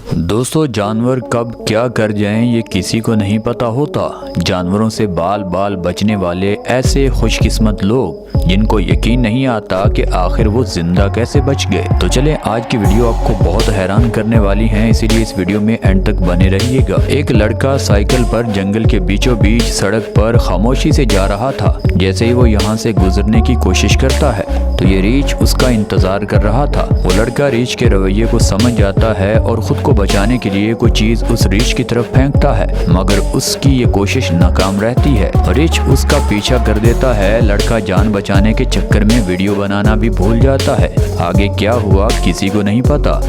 दोस्तों, जानवर कब क्या कर जाएं ये किसी को नहीं पता होता। जानवरों से बाल बाल बचने वाले ऐसे खुशकिस्मत लोग जिनको यकीन नहीं आता कि आखिर वो जिंदा कैसे बच गए। तो चले, आज की वीडियो आपको बहुत हैरान करने वाली है, इसीलिए इस वीडियो में एंड तक बने रहिएगा। एक लड़का साइकिल पर जंगल के बीचों बीच सड़क पर खामोशी से जा रहा था। जैसे ही वो यहाँ से गुजरने की कोशिश करता है तो ये रीछ उसका इंतजार कर रहा था। वो लड़का रीछ के रवैये को समझ जाता है और खुद को बचाने के लिए कोई चीज उस रीछ की तरफ फेंकता है, मगर उसकी ये कोशिश नाकाम रहती है। रीछ उसका पीछा कर देता है। लड़का जान बचाने के चक्कर में वीडियो बनाना भी भूल जाता है। आगे क्या हुआ किसी को नहीं पता।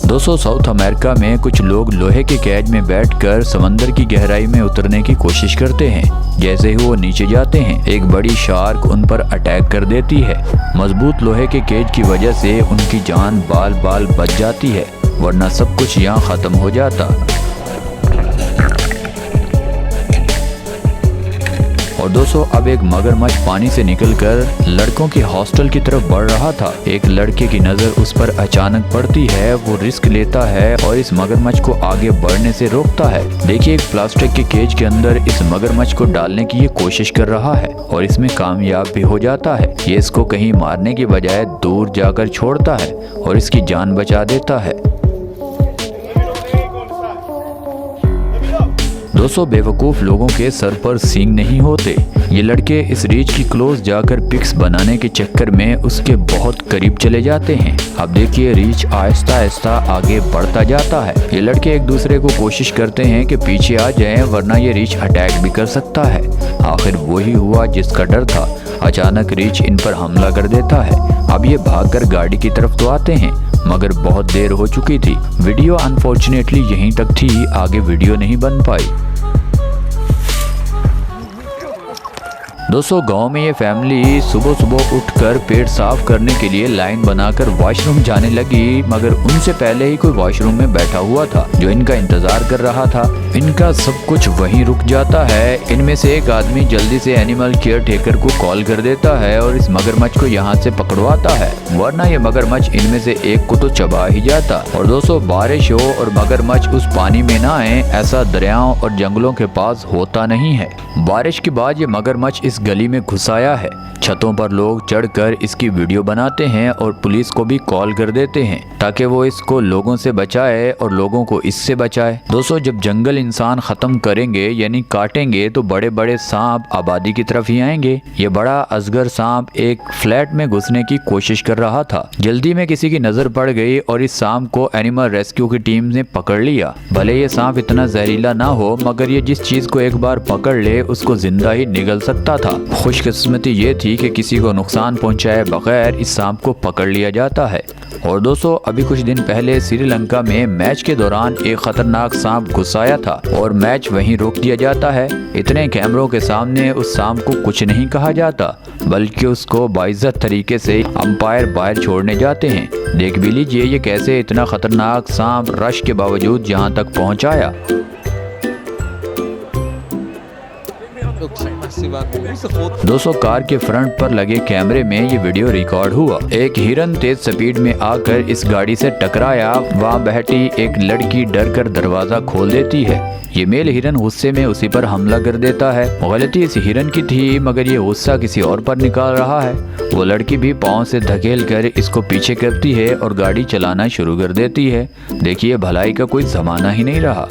दोस्तों, साउथ अमेरिका में कुछ लोग लोहे के कैज में बैठकर समंदर की गहराई में उतरने की कोशिश करते हैं। जैसे ही वो नीचे जाते हैं, एक बड़ी शार्क उन पर अटैक कर देती है। मजबूत लोहे के कैज की वजह से उनकी जान बाल बाल बच जाती है, वरना सब कुछ यहाँ खत्म हो जाता। और दोस्तों, अब एक मगरमच्छ पानी से निकलकर लड़कों के हॉस्टल की तरफ बढ़ रहा था। एक लड़के की नजर उस पर अचानक पड़ती है। वो रिस्क लेता है और इस मगरमच्छ को आगे बढ़ने से रोकता है। देखिए, एक प्लास्टिक के केज के अंदर इस मगरमच्छ को डालने की ये कोशिश कर रहा है और इसमें कामयाब भी हो जाता है। ये इसको कहीं मारने की बजाय दूर जाकर छोड़ता है और इसकी जान बचा देता है। दोस्तों, बेवकूफ लोगों के सर पर सींग नहीं होते। ये लड़के इस रीछ की क्लोज जाकर पिक्स बनाने के चक्कर में उसके बहुत करीब चले जाते हैं। अब देखिए, रीछ आहिस्ता आहिस्ता आगे बढ़ता जाता है। ये लड़के एक दूसरे को कोशिश करते हैं कि पीछे आ जाएं, वरना ये रीछ अटैक भी कर सकता है। आखिर वही हुआ जिसका डर था। अचानक रीछ इन पर हमला कर देता है। अब ये भागकर गाड़ी की तरफ तो आते हैं, मगर बहुत देर हो चुकी थी। वीडियो अनफॉर्चुनेटली यहीं तक थी, आगे वीडियो नहीं बन पाई। दोस्तों, गांव में ये फैमिली सुबह सुबह उठकर पेट साफ करने के लिए लाइन बनाकर वॉशरूम जाने लगी, मगर उनसे पहले ही कोई वॉशरूम में बैठा हुआ था जो इनका इंतजार कर रहा था। इनका सब कुछ वहीं रुक जाता है। इनमें से एक आदमी जल्दी से एनिमल केयर टेकर को कॉल कर देता है और इस मगरमच्छ को यहाँ से पकड़वाता है, वरना ये मगरमच्छ इनमें से एक को तो चबा ही जाता। और दोस्तों, बारिश हो और मगरमच्छ उस पानी में ना आए, ऐसा दरियाओं और जंगलों के पास होता नहीं है। बारिश के बाद ये मगरमच्छ इस गली में घुस आया है। छतों पर लोग चढ़कर इसकी वीडियो बनाते हैं और पुलिस को भी कॉल कर देते हैं ताकि वो इसको लोगों से बचाए और लोगों को इससे बचाए। दोस्तों, जब जंगल इंसान खत्म करेंगे यानी काटेंगे तो बड़े बड़े सांप आबादी की तरफ ही आएंगे। ये बड़ा अजगर सांप एक फ्लैट में घुसने की कोशिश कर रहा था। जल्दी में किसी की नजर पड़ गई और इस सांप को एनिमल रेस्क्यू की टीम ने पकड़ लिया। भले ये सांप इतना जहरीला ना हो, मगर ये जिस चीज को एक बार पकड़ ले उसको जिंदा ही निगल सकता था। खुशकिस्मती ये थी कि किसी को नुकसान पहुंचाए बगैर इस सांप को पकड़ लिया जाता है। और दोस्तों, अभी कुछ दिन पहले श्रीलंका में मैच के दौरान एक खतरनाक सांप घुस आया था और मैच वहीं रोक दिया जाता है। इतने कैमरों के सामने उस सांप को कुछ नहीं कहा जाता, बल्कि उसको बाइज्जत तरीके से अंपायर बाहर छोड़ने जाते हैं। देख भी लीजिए ये कैसे इतना खतरनाक सांप रश के बावजूद यहाँ तक पहुँचाया। दोस्तों, कार के फ्रंट पर लगे कैमरे में ये वीडियो रिकॉर्ड हुआ। एक हिरन तेज स्पीड में आकर इस गाड़ी से टकराया। वहाँ बैठी एक लड़की डर कर दरवाजा खोल देती है। ये मेल हिरन गुस्से में उसी पर हमला कर देता है। गलती इस हिरन की थी, मगर ये गुस्सा किसी और पर निकाल रहा है। वो लड़की भी पाँव से धकेल कर इसको पीछे करती है और गाड़ी चलाना शुरू कर देती है। देखिए, भलाई का कोई जमाना ही नहीं रहा।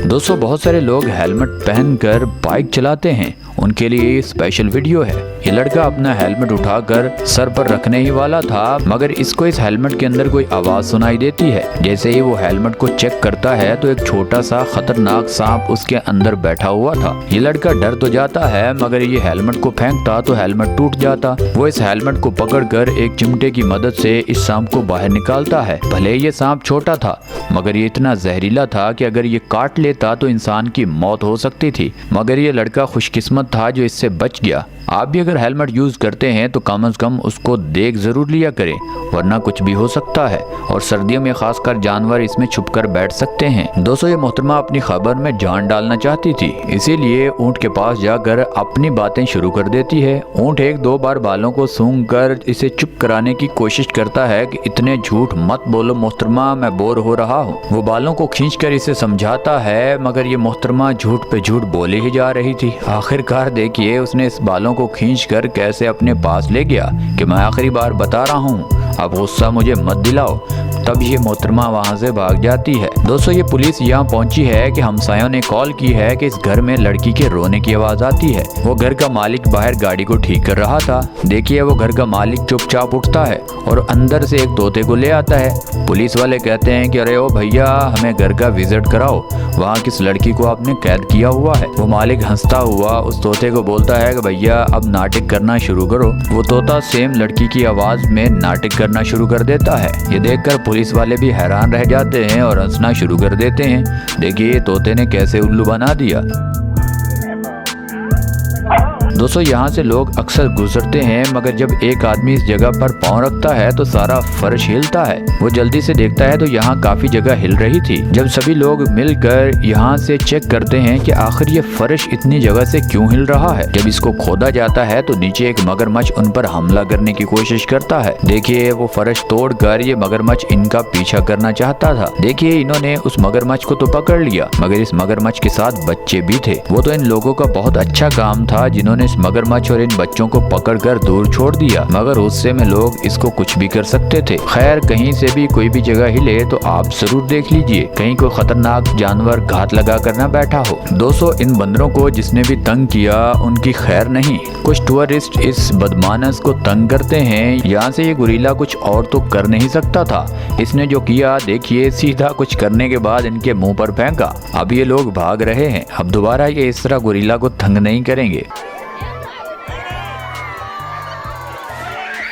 दोस्तों, बहुत सारे लोग हेलमेट पहनकर बाइक चलाते हैं, उनके लिए स्पेशल वीडियो है। ये लड़का अपना हेलमेट उठाकर सर पर रखने ही वाला था, मगर इसको इस हेलमेट के अंदर कोई आवाज सुनाई देती है। जैसे ही वो हेलमेट को चेक करता है तो एक छोटा सा खतरनाक सांप उसके अंदर बैठा हुआ था। ये लड़का डर तो जाता है, मगर ये हेलमेट को फेंकता तो हेलमेट टूट जाता। वो इस हेलमेट को पकड़कर एक चिमटे की मदद से इस सांप को बाहर निकालता है। भले ये सांप छोटा था, मगर ये इतना जहरीला था कि अगर ये काट लेता तो इंसान की मौत हो सकती थी। मगर ये लड़का खुशकिस्मत था जो इससे बच गया। आप भी अगर हेलमेट यूज करते हैं तो कम से कम उसको देख जरूर लिया करें, वरना कुछ भी हो सकता है और सर्दियों में खासकर जानवर इसमें छुपकर बैठ सकते हैं। दोस्तों, ये मोहतरमा अपनी खबर में जान डालना चाहती थी, इसीलिए ऊंट के पास जाकर अपनी बातें शुरू कर देती है। ऊंट एक दो बार बालों को सूंघ कर इसे चुप कराने की कोशिश करता है कि इतने झूठ मत बोलो मोहतरमा, मैं बोर हो रहा हूँ। वो बालों को खींचकर इसे समझाता है, मगर ये मोहतरमा झूठ पे झूठ बोले ही जा रही थी। आखिरकार देखिए उसने इस बालों को खींचकर कैसे अपने पास ले गया कि मैं आखिरी बार बता रहा हूँ, अब गुस्सा मुझे मत दिलाओ। तब ये मोहतरमा वहाँ से भाग जाती है। दोस्तों, ये पुलिस यहाँ पहुँची है कि हमसायों ने कॉल की है कि इस घर में लड़की के रोने की आवाज़ आती है। वो घर का मालिक बाहर गाड़ी को ठीक कर रहा था। देखिए वो घर का मालिक चुपचाप उठता है और अंदर से एक तोते को ले आता है। पुलिस वाले कहते हैं कि अरे ओ भैया, हमें घर का विजिट कराओ, वहाँ किस लड़की को आपने कैद किया हुआ है। वो मालिक हंसता हुआ उस तोते को बोलता है कि भैया अब नाटक करना शुरू करो। वो तोता सेम लड़की की आवाज़ में नाटक करना शुरू कर देता है। ये देखकर पुलिस वाले भी हैरान रह जाते हैं और हंसना शुरू कर देते हैं। देखिए तोते ने कैसे उल्लू बना दिया। दोस्तों, यहाँ से लोग अक्सर गुजरते हैं, मगर जब एक आदमी इस जगह पर पाँव रखता है तो सारा फर्श हिलता है। वो जल्दी से देखता है तो यहाँ काफी जगह हिल रही थी। जब सभी लोग मिलकर यहाँ से चेक करते हैं कि आखिर ये फर्श इतनी जगह से क्यों हिल रहा है। जब इसको खोदा जाता है तो नीचे एक मगरमच्छ उन पर हमला करने की कोशिश करता है। देखिए वो फर्श तोड़कर ये मगरमच्छ इनका पीछा करना चाहता था। देखिए इन्होंने उस मगरमच्छ को तो पकड़ लिया, मगर इस मगरमच्छ के साथ बच्चे भी थे। वो तो इन लोगों का बहुत अच्छा काम था जिन्होंने इस मगरमच्छ और इन बच्चों को पकड़कर दूर छोड़ दिया, मगर गुस्से में लोग इसको कुछ भी कर सकते थे। खैर, कहीं से भी कोई भी जगह हिले तो आप जरूर देख लीजिए, कहीं कोई खतरनाक जानवर घात लगा कर ना बैठा हो। दोस्तों, इन बंदरों को जिसने भी तंग किया उनकी खैर नहीं। कुछ टूरिस्ट इस बदमानस को तंग करते हैं। यहाँ से ये गोरिल्ला कुछ और तो कर नहीं सकता था। इसने जो किया देखिए, सीधा कुछ करने के बाद इनके मुंह पर फेंका। अब ये लोग भाग रहे हैं। अब दोबारा ये इस तरह गोरिल्ला को तंग नहीं करेंगे।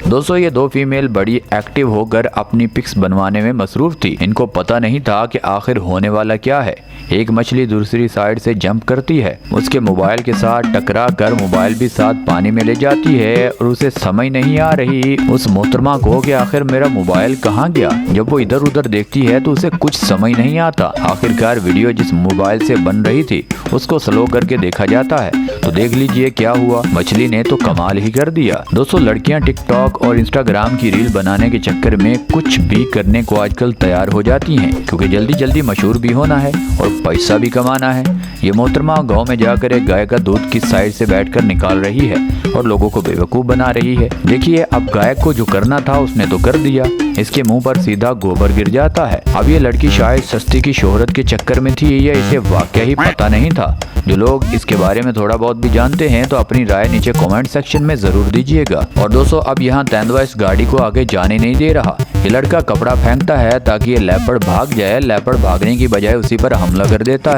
दोस्तों, ये दो फीमेल बड़ी एक्टिव होकर अपनी पिक्स बनवाने में मसरूफ थी। इनको पता नहीं था कि आखिर होने वाला क्या है। एक मछली दूसरी साइड से जंप करती है, उसके मोबाइल के साथ टकरा कर मोबाइल भी साथ पानी में ले जाती है और उसे समझ नहीं आ रही उस मोहतरमा को कि आखिर मेरा मोबाइल कहाँ गया। जब वो इधर उधर देखती है तो उसे कुछ समझ नहीं आता। आखिरकार वीडियो जिस मोबाइल से बन रही थी उसको स्लो करके देखा जाता है तो देख लीजिए क्या हुआ। मछली ने तो कमाल ही कर दिया। दोस्तों, लड़कियां टिकटॉक और इंस्टाग्राम की रील बनाने के चक्कर में कुछ भी करने को आजकल तैयार हो जाती हैं, क्योंकि जल्दी जल्दी मशहूर भी होना है और पैसा भी कमाना है। ये मोहतरमा गांव में जाकर एक गाय का दूध किस साइड से बैठकर निकाल रही है और लोगों को बेवकूफ बना रही है। देखिए अब गाय को जो करना था उसने तो कर दिया, इसके मुंह पर सीधा गोबर गिर जाता है। अब ये लड़की शायद सस्ती की शोहरत के चक्कर में थी या इसे वाकया ही पता नहीं था। जो लोग इसके बारे में थोड़ा बहुत भी जानते हैं तो अपनी राय नीचे कमेंट सेक्शन में जरूर दीजिएगा। और दोस्तों, अब यहाँ तेंदुआ इस गाड़ी को आगे जाने नहीं दे रहा। ये लड़का कपड़ा फेंकता है ताकि ये लेपर्ड भाग जाए। लेपर्ड भागने की बजाय उसी पर हमला कर देता है।